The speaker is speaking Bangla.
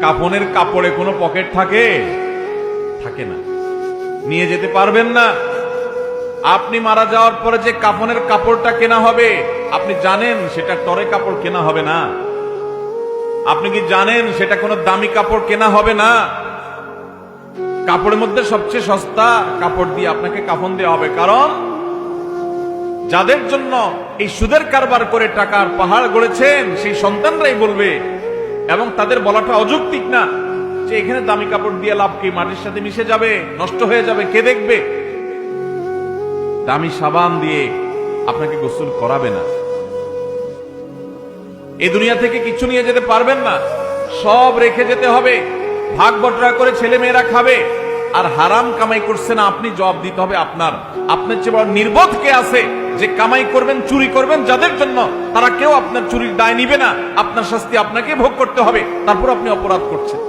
কাফনের কাপড়ে কোনো পকেট থাকে? থাকে না, নিয়ে যেতে পারবেন না। আপনি মারা যাওয়ার পরে যে কাফনের কাপড়টা কেনা হবে, আপনি জানেন সেটা টরে কাপড় কেনা হবে না? আপনি কি জানেন সেটা কোনো দামি কাপড় কেনা হবে না? কাপড়ের মধ্যে সবচেয়ে সস্তা কাপড় দিয়ে আপনাকে কাফন দেওয়া হবে। কারণ যাদের জন্য এই সুদের কারবার করে টাকার পাহাড় গড়েছেন, সেই সন্তানরাই বলবে, এবং তাদের বলাটা অযৌক্তিক না, যে এখানে দামি কাপড় দিয়ে লাভ কি, মাটির সাথে মিশে যাবে, নষ্ট হয়ে যাবে, কে দেখবে? দামি সাবান দিয়ে আপনাকে গোসল করাবে না। এই দুনিয়া থেকে কিছু নিয়ে যেতে পারবেন না, সব রেখে যেতে হবে। ভাগ বটরা করে ছেলে মেয়েরা খাবে, আর হারাম কামাই করছে না আপনি, জবাব দিতে হবে আপনার। আপনার চেয়ে বড় নির্বোধ কে আছে যে কামাই করবেন, চুরি করবেন যাদের জন্য, তারা কেউ আপনার চুরির দায় নিবে না। আপনার শাস্তি আপনাকে ভোগ করতে হবে, তারপর আপনি অপরাধ করছেন।